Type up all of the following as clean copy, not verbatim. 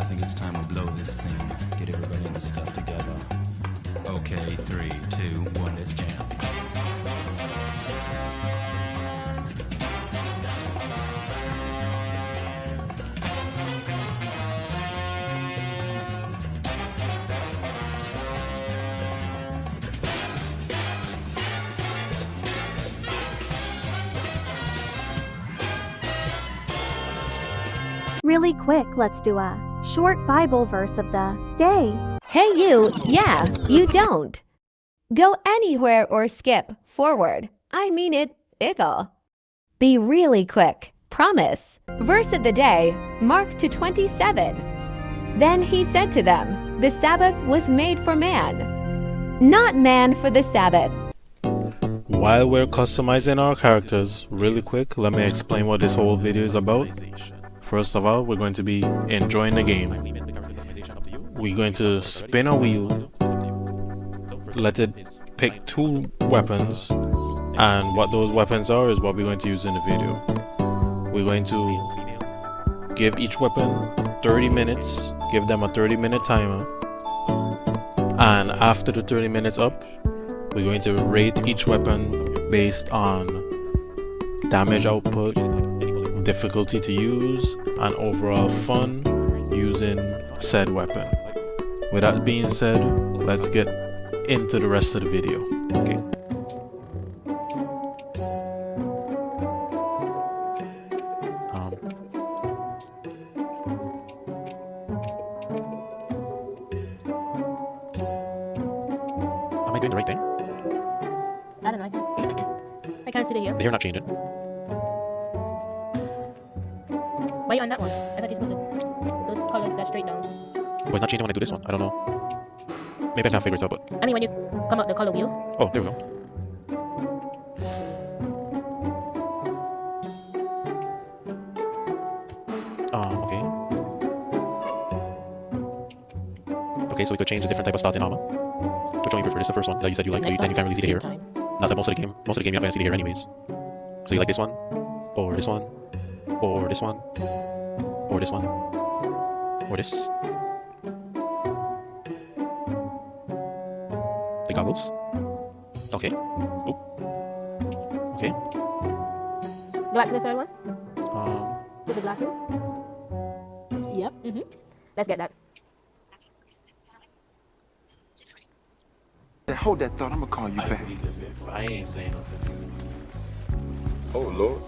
think it's time to blow this scene. Get everybody in the stuff together. Okay, 3, 2, 1, let's jam. Really quick, let's do a short Bible verse of the day. Hey you, yeah, you don't. Go anywhere or skip forward. I mean it, ickle. Be really quick, promise. Verse of the day, Mark 2:27. Then he said to them, the Sabbath was made for man, not man for the Sabbath. While we're customizing our characters, really quick, let me explain what this whole video is about. First of all, we're going to be enjoying the game. We're going to spin a wheel, let it pick 2 weapons, and what those weapons are is what we're going to use in the video. We're going to give each weapon 30 minutes, give them a 30-minute timer, and after the 30 minutes up, we're going to rate each weapon based on damage output, difficulty to use, and overall fun using said weapon. With that being said, let's get into the rest of the video. Okay. Am I doing the right thing? I don't know, I can't see the hair. The hair not changing. Why are you on that one? I thought you're supposed to, those colors that straight down. Oh, it's not changing when I do this one. I don't know. Maybe I can't figure it out, but... I mean when you come out the color wheel. Oh, there we go. Okay. Okay, so we could change the different type of stats in armor. Which one you prefer? This is the first one that you said you like, and you can't really see the hair. Not that most of the game you're not gonna see the hair anyways. So you like this one, or this one, or this one, or this one, or this. The goggles. Okay. Oop. Okay. Go back to the third one. With the glasses. Yep. Let's get that. Hold that thought, I'm gonna call you back. I ain't saying nothing. Oh, Lord.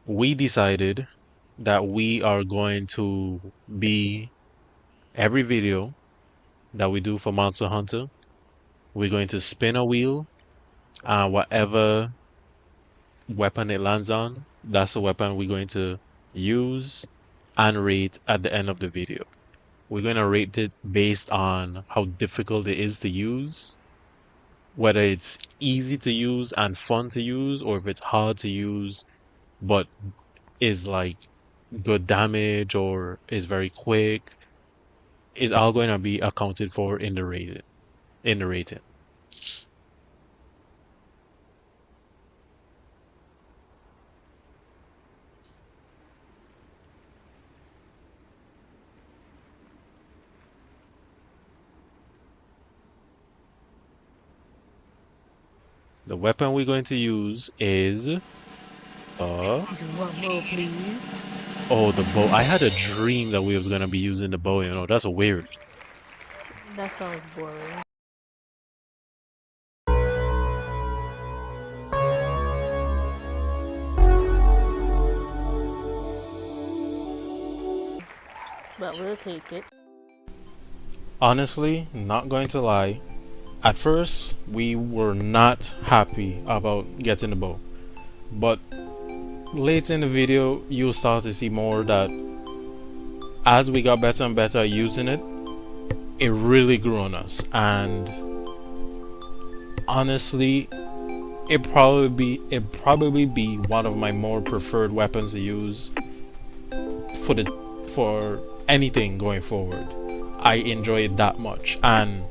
We decided that we are going to be every video that we do for Monster Hunter, we're going to spin a wheel, and whatever weapon it lands on, that's the weapon we're going to use and rate at the end of the video. We're going to rate it based on how difficult it is to use, whether it's easy to use and fun to use, or if it's hard to use but is like good damage or is very quick, is all going to be accounted for in the rating. The weapon we're going to use is oh, the bow. I had a dream that we was gonna be using the bow, you know, that's weird. That sounds boring. But we'll take it. Honestly, not going to lie, at first we were not happy about getting the bow, but late in the video you'll start to see more that as we got better and better at using it, it really grew on us. And honestly, it probably be one of my more preferred weapons to use for anything going forward. I enjoy it that much, and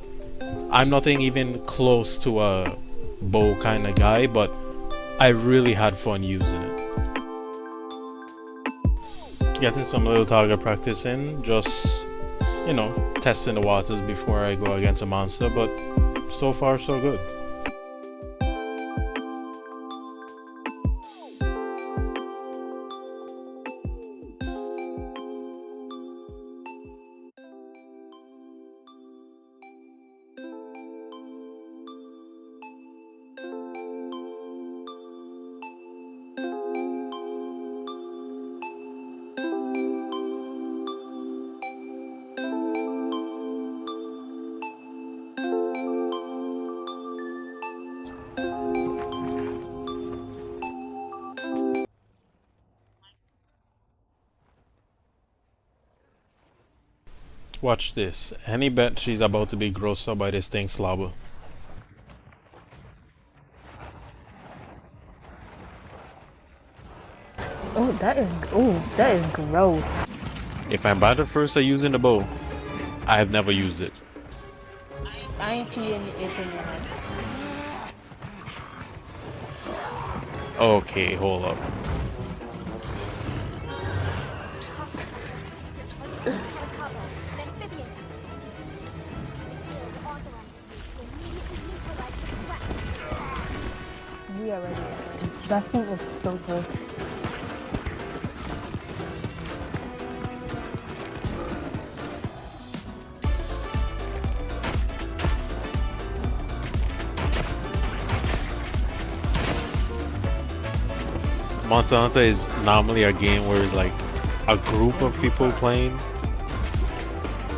I'm nothing even close to a bow kind of guy, but I really had fun using it. Getting some little target practice in, just, you know, testing the waters before I go against a monster, but so far so good. Watch this. Any bet she's about to be grossed up by this thing slobber. Oh, that is gross. If I'm battle first at using the bow, I have never used it. I ain't seeing it in your head. Okay, hold up. We are ready. That thing is so close. Monster Hunter is normally a game where it's like a group of people playing.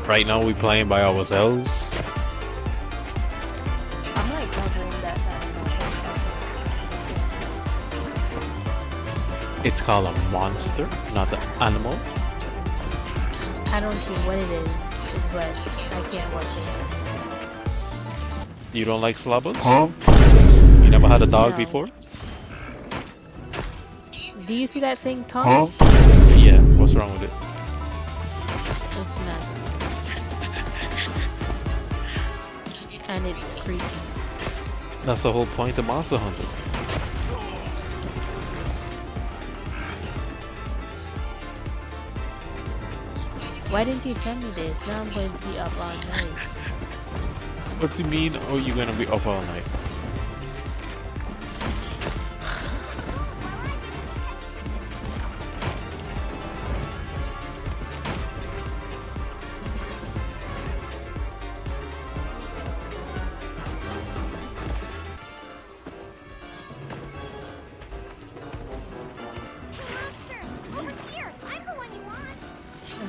Right now we're playing by ourselves. I'm like covering that side. It's called a monster, not an animal. I don't see what it is, but I can't watch it. You don't like slobbers? You never had a dog No. before? Do you see that thing, Tom? Yeah, what's wrong with it? It's not. And it's creepy. That's the whole point of Monster Hunter. Why didn't you tell me this? Now I'm going to be up all night. What do you mean, oh, you're gonna be up all night?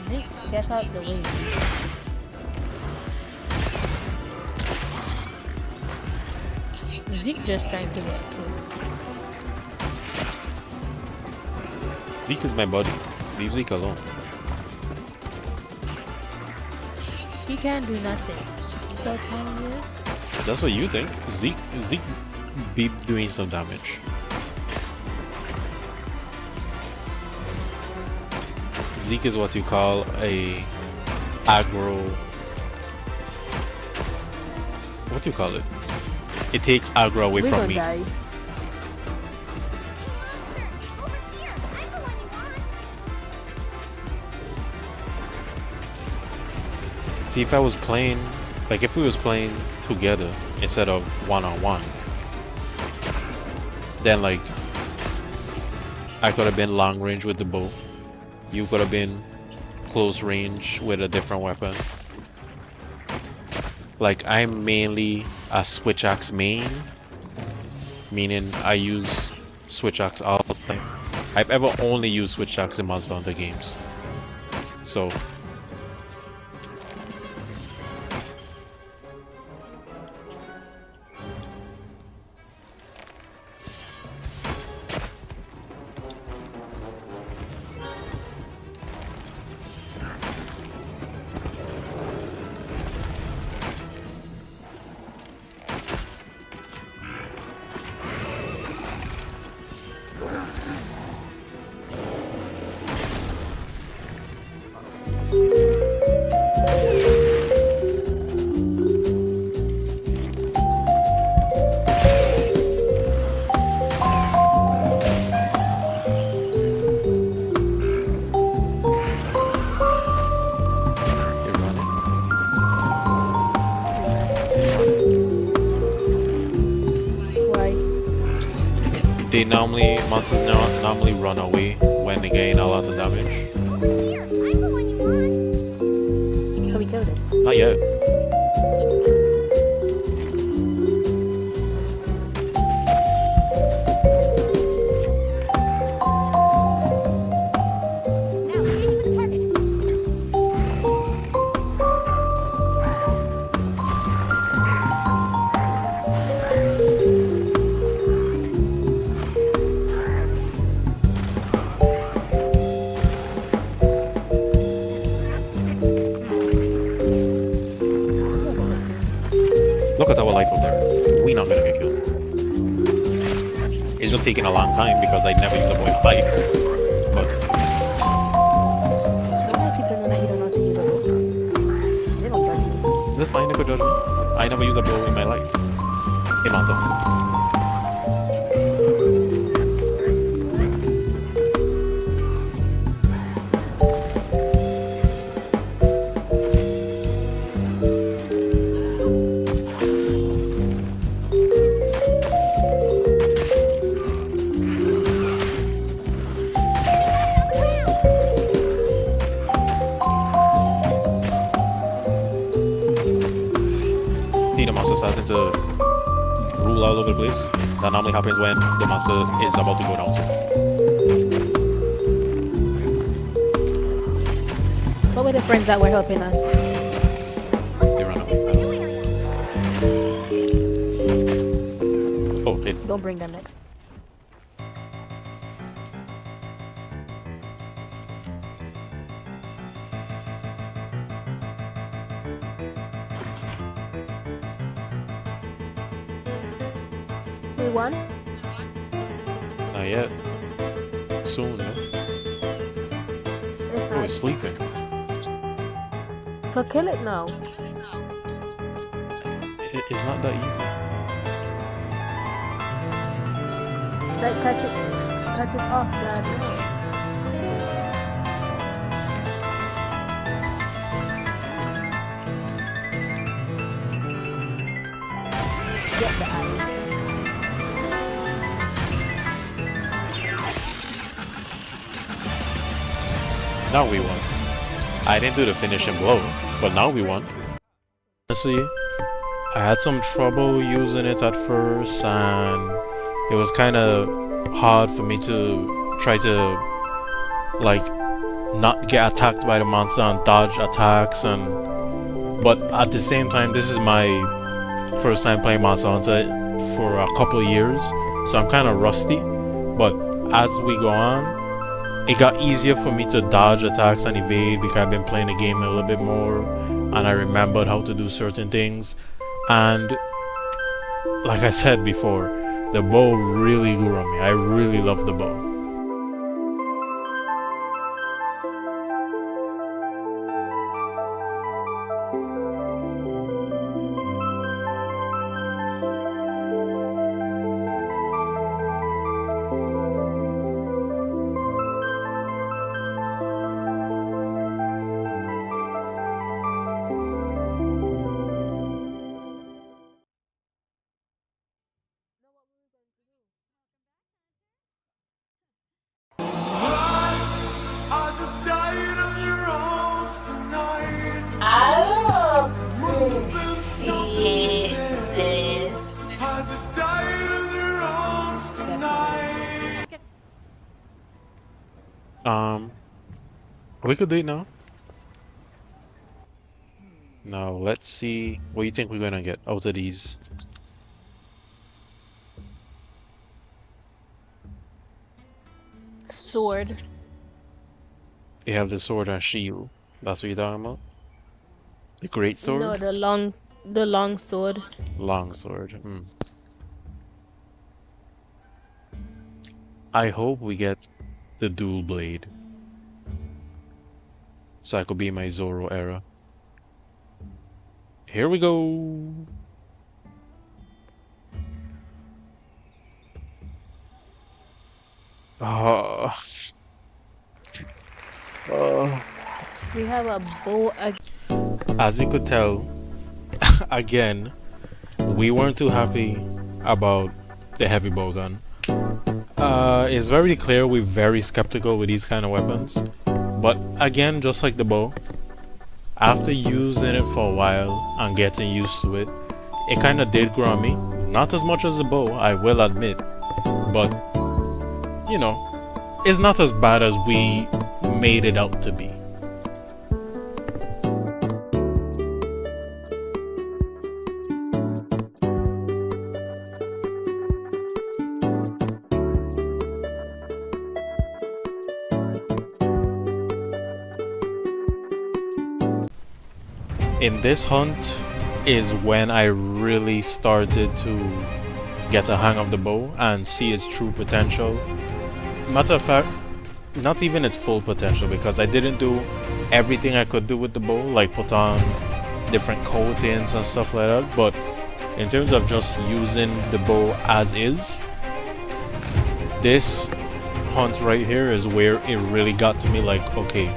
Zeke, get out the way. Zeke just trying to get killed. Zeke is my buddy. Leave Zeke alone. He can't do nothing. So telling you? That's what you think. Zeke be doing some damage. Zeke is what you call a aggro. What do you call it? It takes aggro away We from gonna me. die. See, if I was playing, like if we was playing together instead of one-on-one, then like I could have been long range with the bow. You could have been close range with a different weapon. Like I'm mainly a switch axe main, meaning I use switch axe all the time. I've ever only used switch axe in Monster Hunter games. So monsters normally run away when they gain a lot of damage. So we killed it. Not yet. Look at our life up there. We not gonna get killed. It's just taking a long time because I never used a bow in my life. But Don't let people know that you don't know how to use a bow. They don't judge you. that's fine, they could judge me. I never used a bow in my life. In Monster Hunter. The monster starting to rule all over the place. That normally happens when the monster is about to go down. What were the friends that were helping us? They run away. Oh, it. Don't bring them next. We won? Not yet. Soon, no? Oh, it's sleeping. So kill it now. It's not that easy. Like catch it off guard now. Get the eye. Now we won. I didn't do the finishing blow, but now we won. Honestly, I had some trouble using it at first, and it was kind of hard for me to try to like not get attacked by the monster and dodge attacks, but at the same time, this is my first time playing Monster Hunter for a couple of years, so I'm kind of rusty. But as we go on, it got easier for me to dodge attacks and evade because I've been playing the game a little bit more, and I remembered how to do certain things. And like I said before, the bow really grew on me. I really love the bow. We could do it now. Now let's see what you think we're gonna get out of these. Sword. You have the sword and shield. That's what you're talking about? The great sword? No, the long sword. Long sword. I hope we get the dual blade, so I could be in my Zoro era. Here we go. Oh. We have a bow. As you could tell, again, we weren't too happy about the heavy bow gun. It's very clear we're very skeptical with these kind of weapons. But again, just like the bow, after using it for a while and getting used to it, it kind of did grow on me. Not as much as the bow, I will admit. But, you know, it's not as bad as we made it out to be. In this hunt is when I really started to get a hang of the bow and see its true potential. Matter of fact, not even its full potential, because I didn't do everything I could do with the bow, like put on different coatings and stuff like that. But in terms of just using the bow as is, this hunt right here is where it really got to me, like, okay,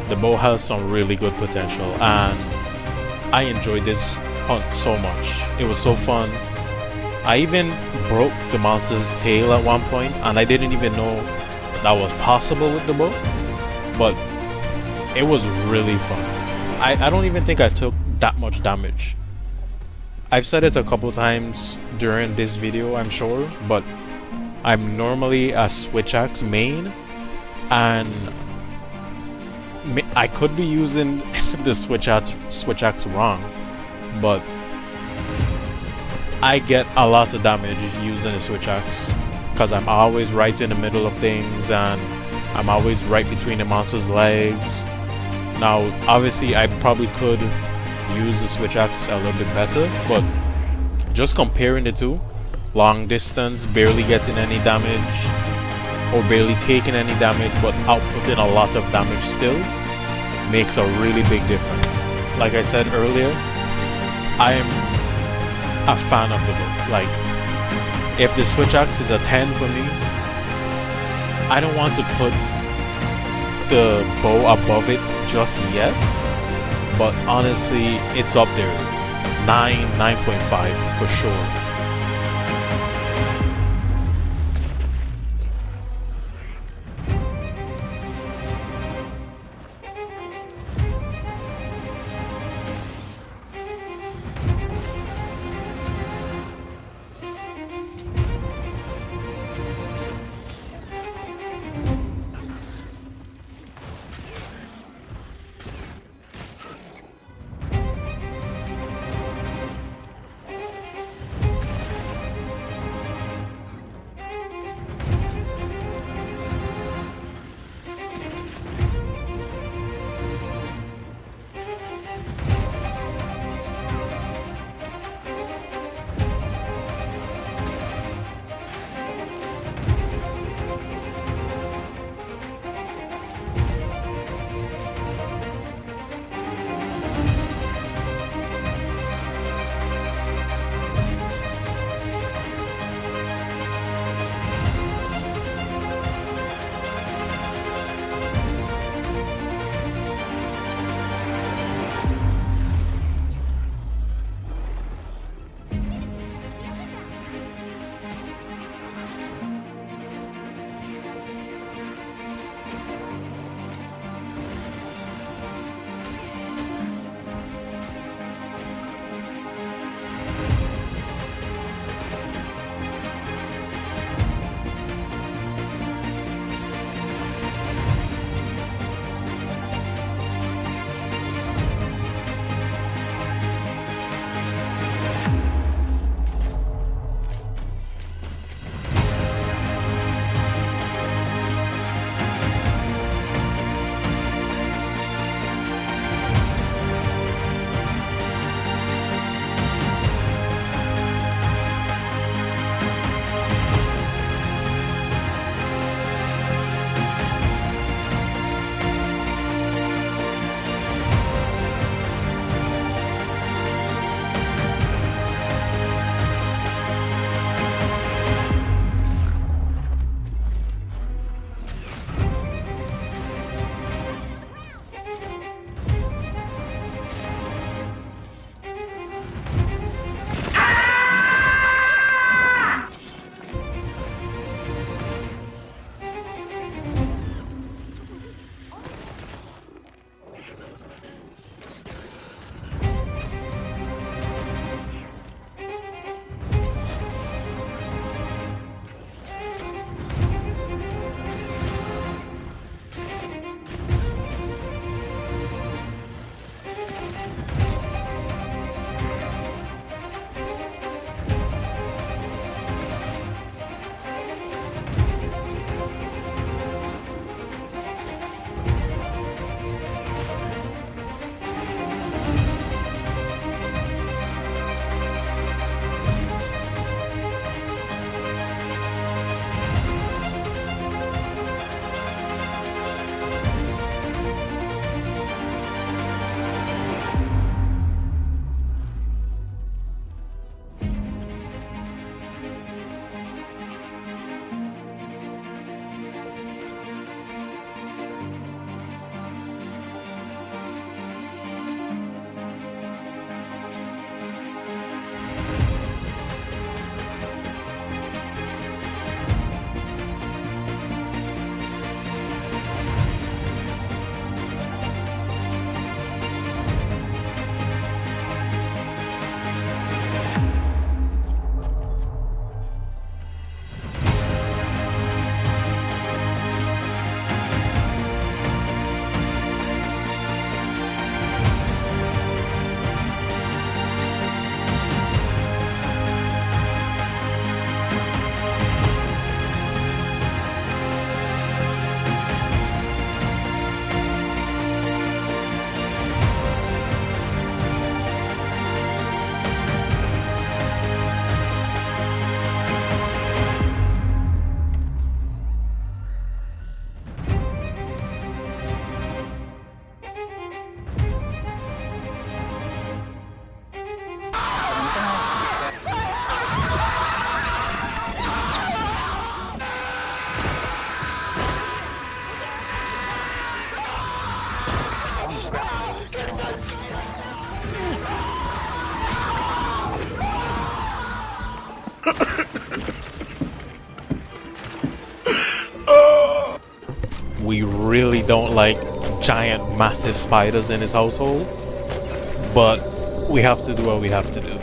the bow has some really good potential, and I enjoyed this hunt so much. It was so fun. I even broke the monster's tail at one point, and I didn't even know that was possible with the bow, but it was really fun. I don't even think I took that much damage. I've said it a couple times during this video, I'm sure, but I'm normally a switch axe main, and I could be using the switch axe wrong, but I get a lot of damage using a switch axe because I'm always right in the middle of things, and I'm always right between the monster's legs. Now obviously I probably could use the switch axe a little bit better, but just comparing the two, long distance, barely getting any damage, or barely taking any damage but outputting a lot of damage still, makes a really big difference. Like I said earlier, I am a fan of the bow. Like, if the switch axe is a 10 for me, I don't want to put the bow above it just yet, but honestly it's up there, 9.5 for sure. We really don't like giant, massive spiders in his household, but we have to do what we have to do.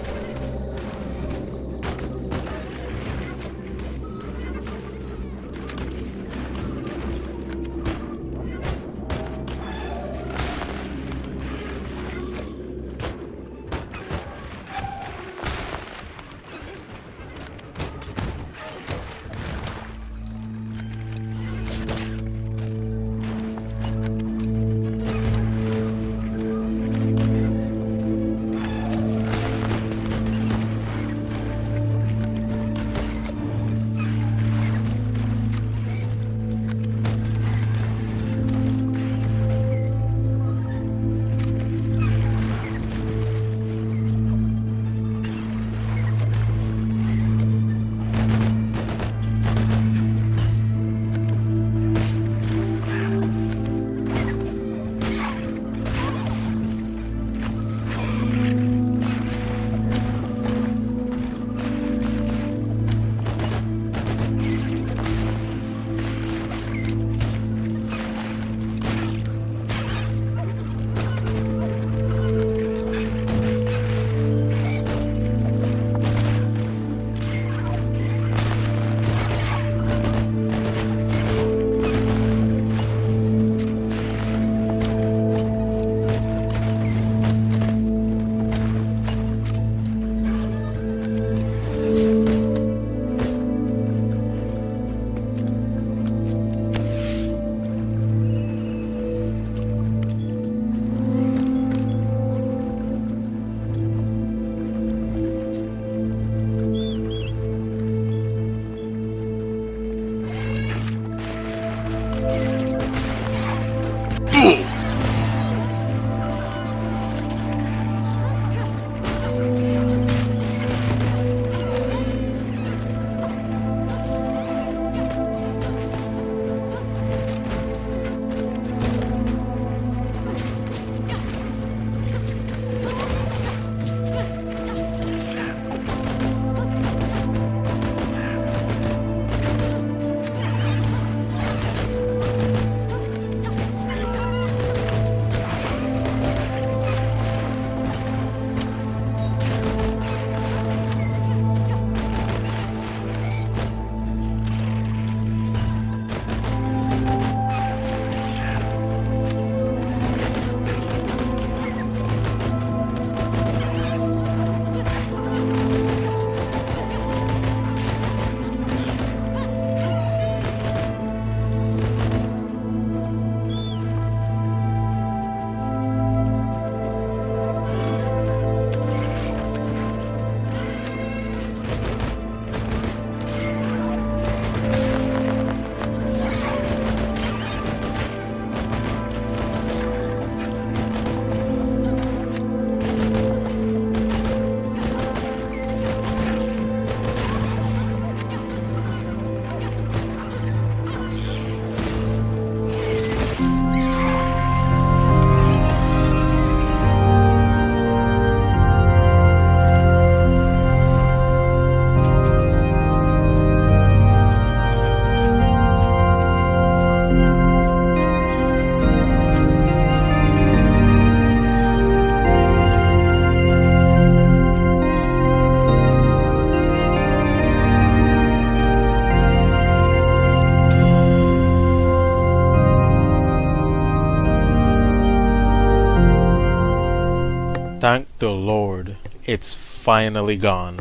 Thank the Lord, it's finally gone.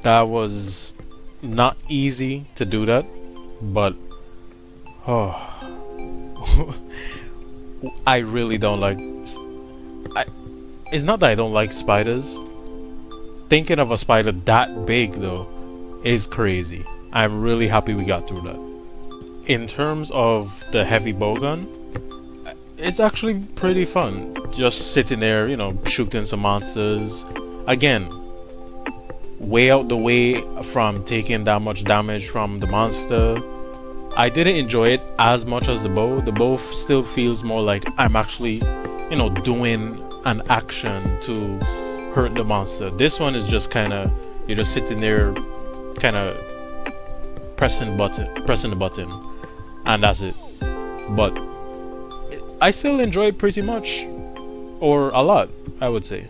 That was not easy to do that, but I really don't like. It's not that I don't like spiders. Thinking of a spider that big though is crazy. I'm really happy we got through that. In terms of the heavy bowgun, it's actually pretty fun. Just sitting there, you know, shooting some monsters. Again, way out the way from taking that much damage from the monster. I didn't enjoy it as much as the bow. The bow still feels more like I'm actually, you know, doing an action to hurt the monster. This one is just kind of, you're just sitting there kind of pressing the button, and that's it. But I still enjoy it pretty much, or a lot, I would say.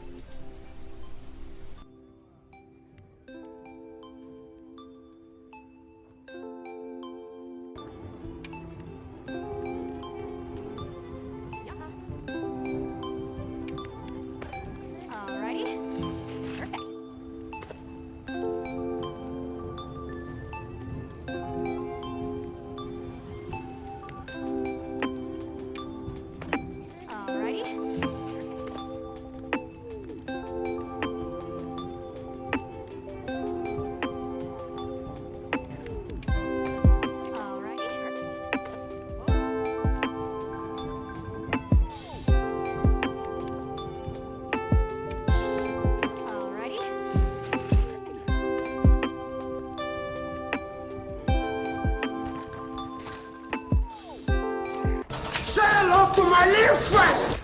To my little friend.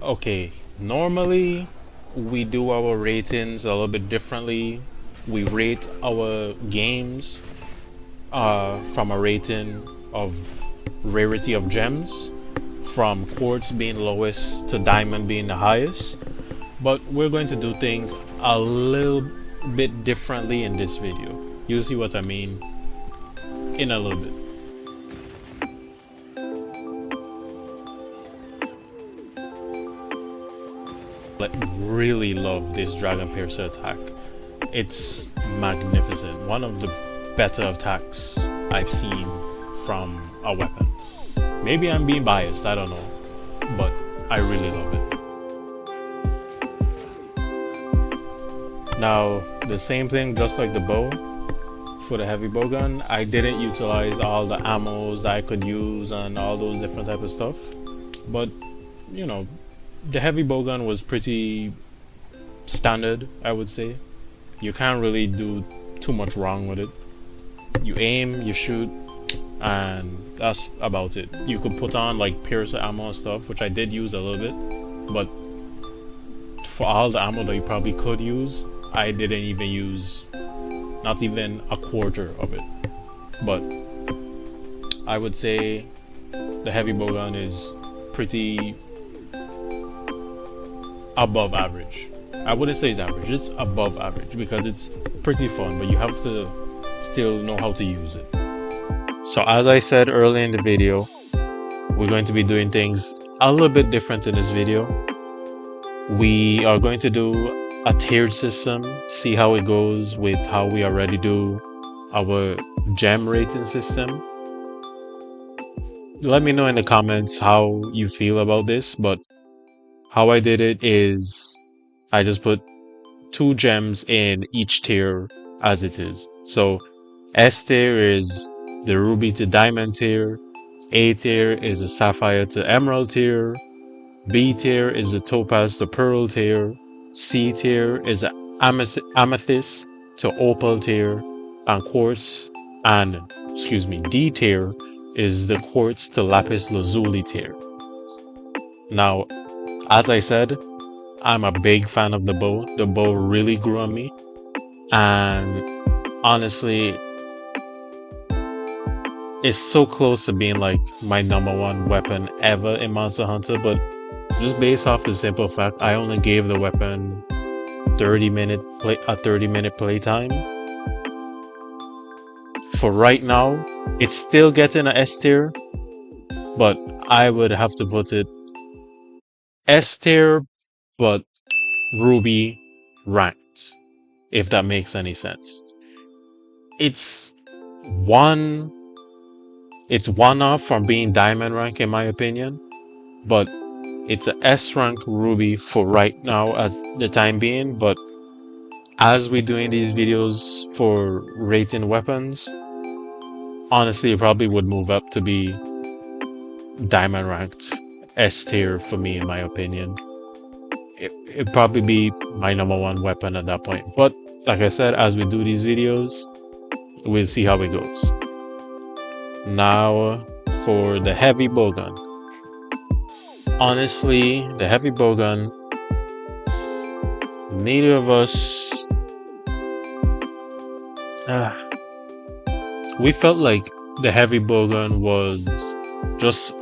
Okay, normally we do our ratings a little bit differently. We rate our games from a rating of rarity of gems. from quartz being lowest to diamond being the highest, but we're going to do things a little bit differently in this video. You'll see what I mean in a little bit. I really love this Dragon Piercer attack. It's magnificent. One of the better attacks I've seen from a weapon. Maybe I'm being biased, I don't know, but I really love it. Now, the same thing, just like the bow, for the heavy bowgun, I didn't utilize all the ammos that I could use and all those different type of stuff, but you know, the heavy bowgun was pretty standard, I would say. You can't really do too much wrong with it. You aim, you shoot, and that's about it. You could put on like piercer ammo and stuff, which I did use a little bit, but for all the ammo that you probably could use, I didn't even use not even a quarter of it. But I would say the heavy bowgun is pretty above average. I wouldn't say it's average, it's above average because it's pretty fun, but you have to still know how to use it. So as I said earlier in the video, we're going to be doing things a little bit different in this video. We are going to do a tiered system, see how it goes with how we already do our gem rating system. Let me know in the comments how you feel about this, but how I did it is I just put 2 gems in each tier as it is. So S tier is the ruby to diamond tier, A tier is the sapphire to emerald tier, B tier is the topaz to pearl tier, C tier is the amethyst to opal tier, and D tier is the quartz to lapis lazuli tier. Now, as I said, I'm a big fan of the bow. The bow really grew on me, and honestly, it's so close to being like my #1 weapon ever in Monster Hunter, but just based off the simple fact I only gave the weapon 30-minute playtime. For right now, it's still getting an S tier, but I would have to put it S tier, but ruby ranked, if that makes any sense. It's one up from being diamond rank in my opinion, but it's a S rank ruby for right now as the time being. But as we're doing these videos for rating weapons, honestly it probably would move up to be diamond ranked S tier for me in my opinion. It'd probably be my #1 weapon at that point, but like I said, as we do these videos, we'll see how it goes. Now for the heavy bowgun. Honestly, the heavy bowgun, neither of us we felt like the heavy bowgun was just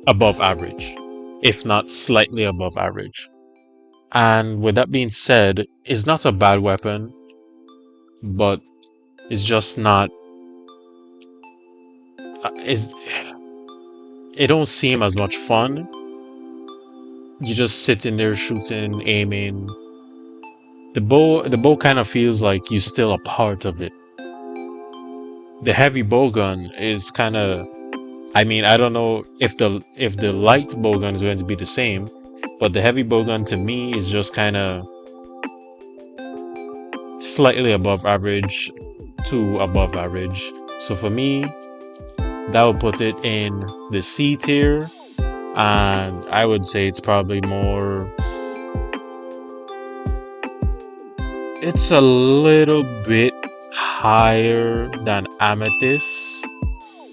above average, if not slightly above average. And with that being said, it's not a bad weapon, but it's just not it don't seem as much fun. You just sitting there shooting, aiming. The bow kind of feels like you're still a part of it. The heavy bowgun is kind of, I mean, I don't know if the light bowgun is going to be the same, but the heavy bowgun to me is just kind of slightly above average to above average. So for me, that would put it in the C tier, and I would say it's probably more, it's a little bit higher than amethyst,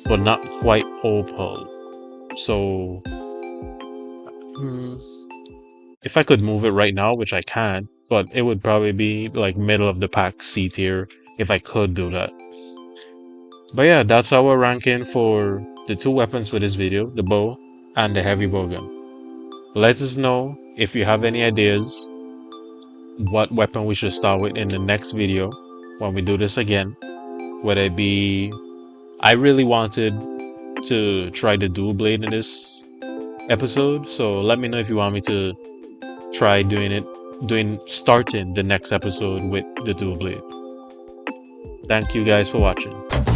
but not quite opal. So if I could move it right now, which I can't, but it would probably be like middle of the pack C tier if I could do that. But yeah, that's our ranking for the two weapons for this video, the bow and the heavy bow gun. Let us know if you have any ideas what weapon we should start with in the next video when we do this again. Whether it be, I really wanted to try the dual blade in this episode, so let me know if you want me to try starting the next episode with the dual blade. Thank you guys for watching.